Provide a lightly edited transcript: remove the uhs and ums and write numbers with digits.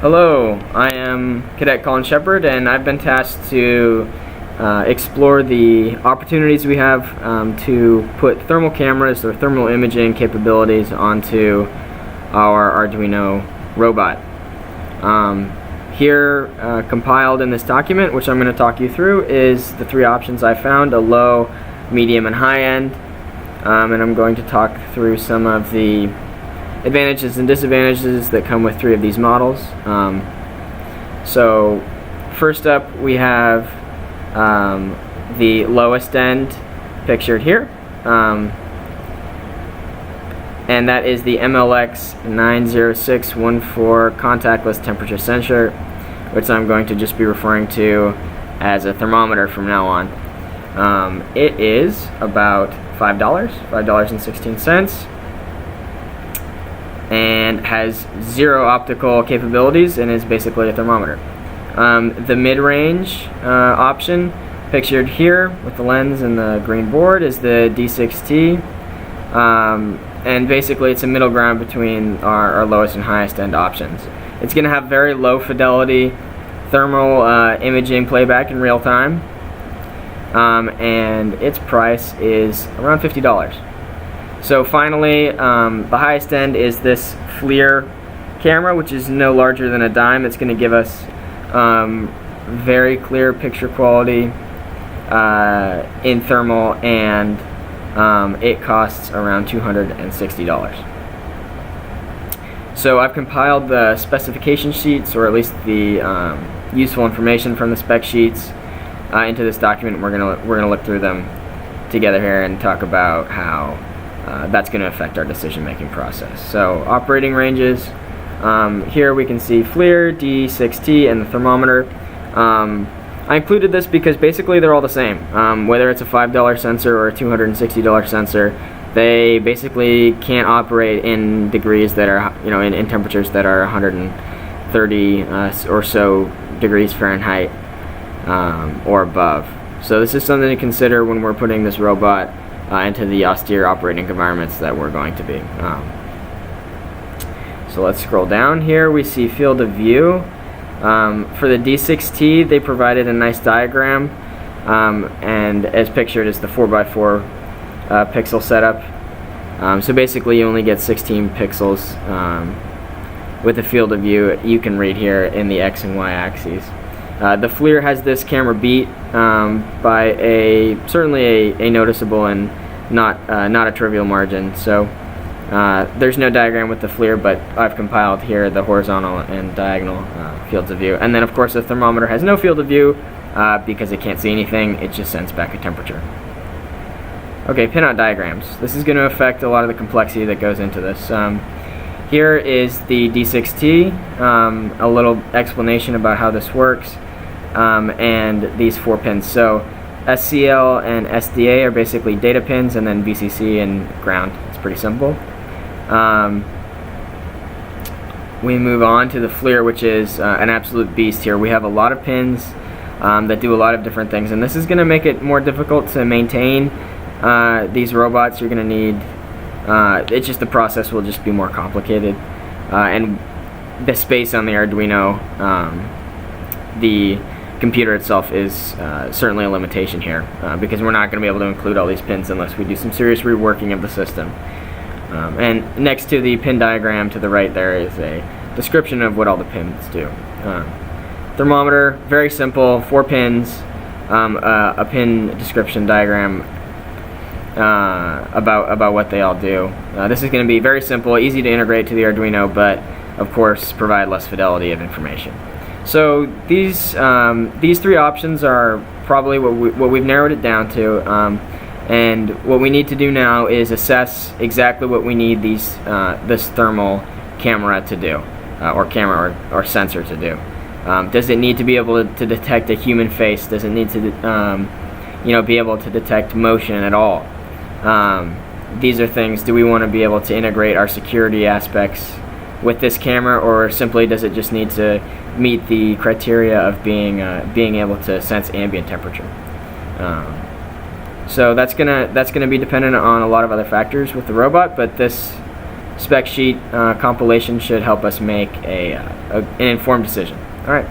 Hello, I am Cadet Colin Shepard, and I've been tasked to explore the opportunities we have to put thermal cameras or thermal imaging capabilities onto our Arduino robot. Here, compiled in this document, which I'm going to talk you through, is the three options I found: a low, medium, and high end. And I'm going to talk through some of the advantages and disadvantages that come with three of these models. So first up, we have the lowest end pictured here, and that is the MLX 90614 contactless temperature sensor, which I'm going to just be referring to as a thermometer from now on. It is about $5.16, and has zero optical capabilities and is basically a thermometer. The mid-range option pictured here with the lens and the green board is the D6T, and basically it's a middle ground between our lowest and highest end options. It's going to have very low fidelity thermal imaging playback in real time, and its price is around $50. So finally, the highest end is this FLIR camera, which is no larger than a dime. It's going to give us very clear picture quality in thermal, and it costs around $260. So I've compiled the specification sheets, or at least the useful information from the spec sheets, into this document. We're gonna look through them together here and talk about how that's going to affect our decision-making process. So operating ranges, here we can see FLIR, D6T, and the thermometer. I included this because basically they're all the same. Whether it's a $5 sensor or a $260 sensor, they basically can't operate in degrees that are, in temperatures that are 130 or so degrees Fahrenheit or above. So this is something to consider when we're putting this robot into the austere operating environments that we're going to be. So let's scroll down here. We see field of view. For the D6T, they provided a nice diagram, and as pictured is the 4x4 pixel setup. So basically you only get 16 pixels with the field of view you can read here in the X and Y axes. The FLIR has this camera beat by certainly a noticeable and not a trivial margin. So there's no diagram with the FLIR, but I've compiled here the horizontal and diagonal fields of view. And then of course the thermometer has no field of view because it can't see anything. It just sends back a temperature. Okay, pinout diagrams. This is going to affect a lot of the complexity that goes into this. Here is the D6T, a little explanation about how this works, and these 4 pins. So SCL and SDA are basically data pins, and then VCC and ground. It's pretty simple. We move on to the FLIR, which is an absolute beast here. We have a lot of pins that do a lot of different things, and this is going to make it more difficult to maintain these robots. You're going to need it's just the process will just be more complicated, and the space on the Arduino, the computer itself, is certainly a limitation here, because we're not going to be able to include all these pins unless we do some serious reworking of the system. And next to the pin diagram to the right there is a description of what all the pins do. Thermometer, very simple, 4 pins, a pin description diagram about what they all do. This is going to be very simple, easy to integrate to the Arduino, but of course provide less fidelity of information. So these 3 options are probably what we've narrowed it down to, and what we need to do now is assess exactly what we need this thermal camera to do, or sensor to do. Does it need to be able to detect a human face? Does it need to be able to detect motion at all? These are things. Do we want to be able to integrate our security aspects with this camera, or simply does it just need to meet the criteria of being able to sense ambient temperature? So that's gonna be dependent on a lot of other factors with the robot, but this spec sheet compilation should help us make an informed decision. All right.